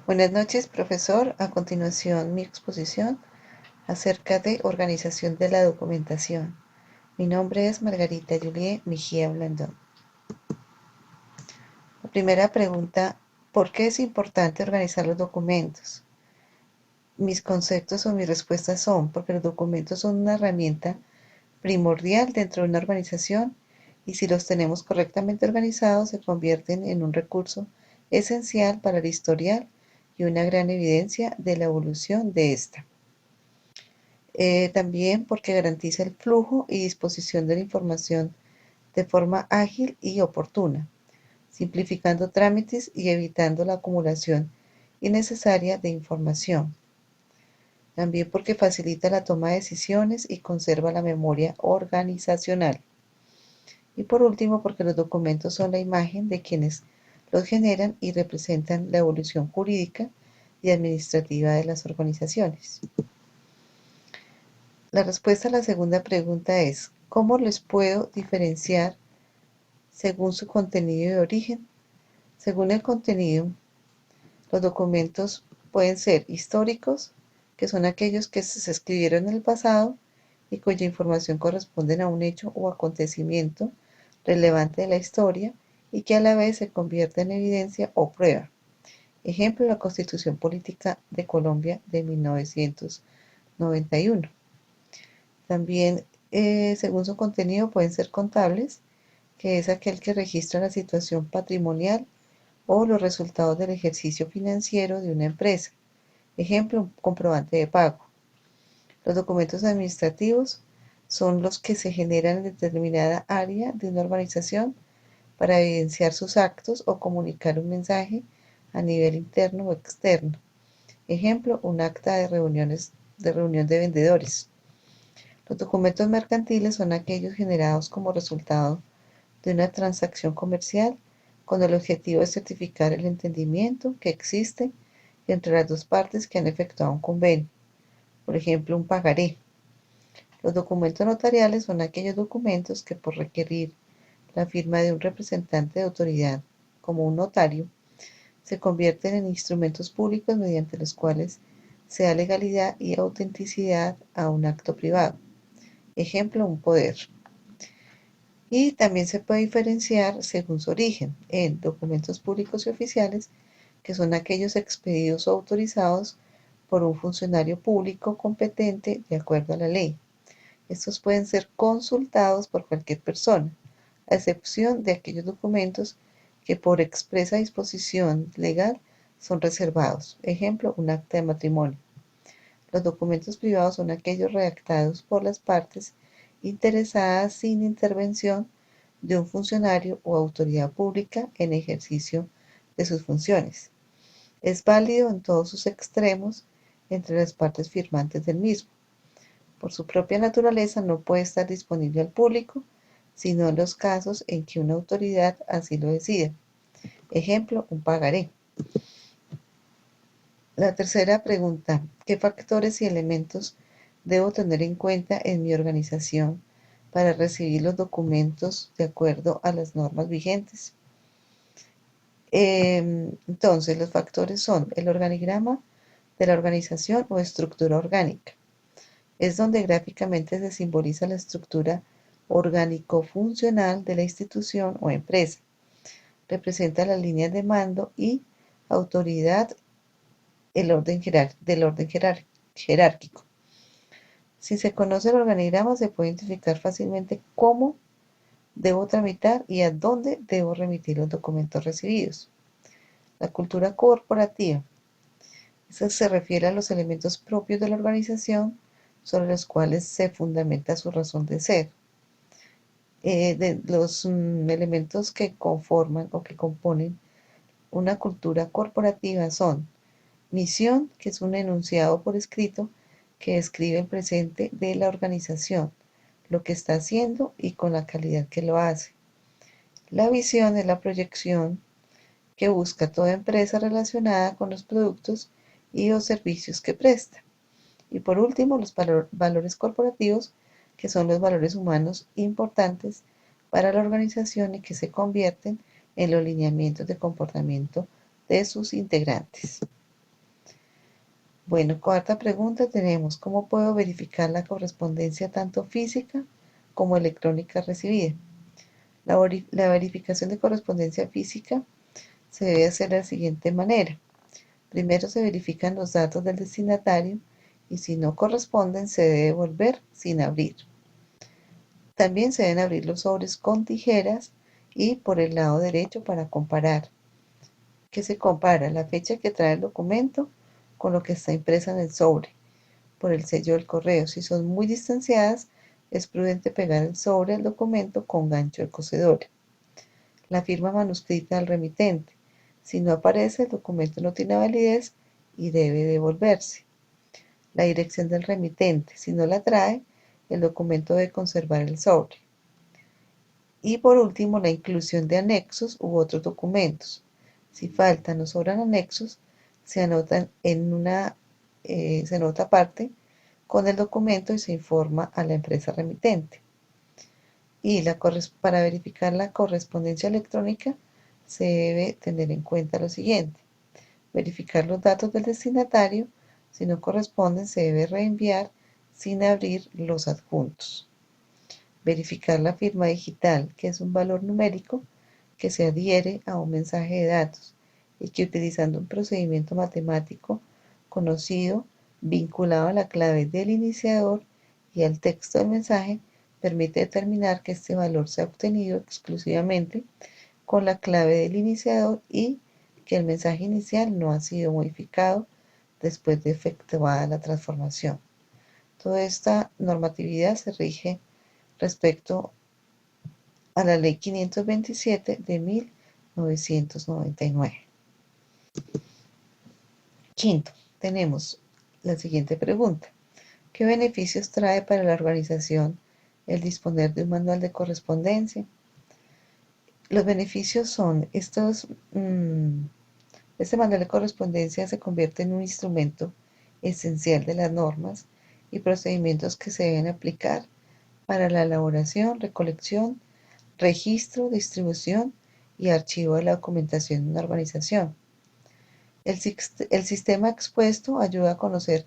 Buenas noches, profesor. A continuación, mi exposición acerca de organización de la documentación. Mi nombre es Margarita Juliet Mejía Blandón. La primera pregunta, ¿por qué es importante organizar los documentos? Mis conceptos o mis respuestas son, porque los documentos son una herramienta primordial dentro de una organización y si los tenemos correctamente organizados se convierten en un recurso esencial para el historial y una gran evidencia de la evolución de esta. También porque garantiza el flujo y disposición de la información de forma ágil y oportuna, simplificando trámites y evitando la acumulación innecesaria de información. También porque facilita la toma de decisiones y conserva la memoria organizacional. Y por último, porque los documentos son la imagen de quienes los generan y representan la evolución jurídica y administrativa de las organizaciones. La respuesta a la segunda pregunta es, ¿cómo les puedo diferenciar según su contenido de origen? Según el contenido, los documentos pueden ser históricos, que son aquellos que se escribieron en el pasado y cuya información corresponde a un hecho o acontecimiento relevante de la historia y que a la vez se convierte en evidencia o prueba. Ejemplo, la Constitución Política de Colombia de 1991. También, según su contenido, pueden ser contables, que es aquel que registra la situación patrimonial o los resultados del ejercicio financiero de una empresa. Ejemplo, un comprobante de pago. Los documentos administrativos son los que se generan en determinada área de una organización para evidenciar sus actos o comunicar un mensaje a nivel interno o externo. Ejemplo, un acta de reunión de vendedores. Los documentos mercantiles son aquellos generados como resultado de una transacción comercial con el objetivo de certificar el entendimiento que existe entre las dos partes que han efectuado un convenio. Por ejemplo, un pagaré. Los documentos notariales son aquellos documentos que por requerir la firma de un representante de autoridad, como un notario, se convierten en instrumentos públicos mediante los cuales se da legalidad y autenticidad a un acto privado. Ejemplo, un poder. Y también se puede diferenciar según su origen en documentos públicos y oficiales, que son aquellos expedidos o autorizados por un funcionario público competente de acuerdo a la ley. Estos pueden ser consultados por cualquier persona, a excepción de aquellos documentos que por expresa disposición legal son reservados. Ejemplo, un acta de matrimonio. Los documentos privados son aquellos redactados por las partes interesadas sin intervención de un funcionario o autoridad pública en ejercicio de sus funciones. Es válido en todos sus extremos entre las partes firmantes del mismo. Por su propia naturaleza no puede estar disponible al público, sino en los casos en que una autoridad así lo decida. Ejemplo, un pagaré. La tercera pregunta, ¿qué factores y elementos debo tener en cuenta en mi organización para recibir los documentos de acuerdo a las normas vigentes? Entonces, los factores son el organigrama de la organización o estructura orgánica. Es donde gráficamente se simboliza la estructura orgánico-funcional de la institución o empresa. Representa las líneas de mando y autoridad del orden jerárquico. Si se conoce el organigrama, se puede identificar fácilmente cómo debo tramitar y a dónde debo remitir los documentos recibidos. La cultura corporativa. Esa se refiere a los elementos propios de la organización sobre los cuales se fundamenta su razón de ser. De los elementos que conforman o que componen una cultura corporativa son misión, que es un enunciado por escrito que describe el presente de la organización, lo que está haciendo y con la calidad que lo hace. La visión es la proyección que busca toda empresa relacionada con los productos y los servicios que presta. Y por último, los valores corporativos, que son los valores humanos importantes para la organización y que se convierten en los lineamientos de comportamiento de sus integrantes. Bueno, cuarta pregunta tenemos, ¿cómo puedo verificar la correspondencia tanto física como electrónica recibida? La verificación de correspondencia física se debe hacer de la siguiente manera. Primero se verifican los datos del destinatario y si no corresponden se debe devolver sin abrir. También se deben abrir los sobres con tijeras y por el lado derecho para comparar. ¿Qué se compara? La fecha que trae el documento con lo que está impresa en el sobre, por el sello del correo. Si son muy distanciadas, es prudente pegar el sobre al documento con gancho de cocedora. La firma manuscrita del remitente. Si no aparece, el documento no tiene validez y debe devolverse. La dirección del remitente. Si no la trae, el documento debe conservar el sobre. Y por último, la inclusión de anexos u otros documentos. Si faltan o sobran anexos, se anotan se anota aparte con el documento y se informa a la empresa remitente. Y para verificar la correspondencia electrónica se debe tener en cuenta lo siguiente. Verificar los datos del destinatario. Si no corresponden, se debe reenviar sin abrir los adjuntos. Verificar la firma digital, que es un valor numérico que se adhiere a un mensaje de datos y que utilizando un procedimiento matemático conocido vinculado a la clave del iniciador y al texto del mensaje, permite determinar que este valor se ha obtenido exclusivamente con la clave del iniciador y que el mensaje inicial no ha sido modificado después de efectuada la transformación. Toda esta normatividad se rige respecto a la Ley 527 de 1999. Quinto, tenemos la siguiente pregunta. ¿Qué beneficios trae para la organización el disponer de un manual de correspondencia? Los beneficios son este manual de correspondencia se convierte en un instrumento esencial de las normas y procedimientos que se deben aplicar para la elaboración, recolección, registro, distribución y archivo de la documentación de una organización. El sistema expuesto ayuda a conocer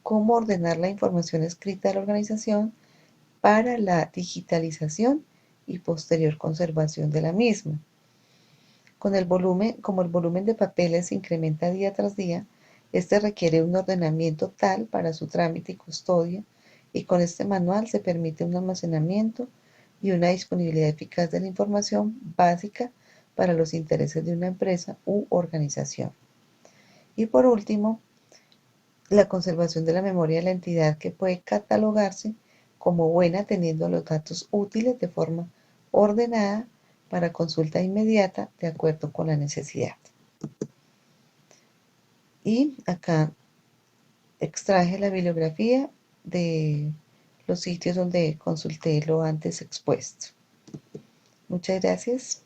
cómo ordenar la información escrita de la organización para la digitalización y posterior conservación de la misma. Como el volumen de papeles se incrementa día tras día, este requiere un ordenamiento tal para su trámite y custodia, y con este manual se permite un almacenamiento y una disponibilidad eficaz de la información básica para los intereses de una empresa u organización. Y por último, la conservación de la memoria de la entidad, que puede catalogarse como buena teniendo los datos útiles de forma ordenada para consulta inmediata de acuerdo con la necesidad. Y acá extraje la bibliografía de los sitios donde consulté lo antes expuesto. Muchas gracias.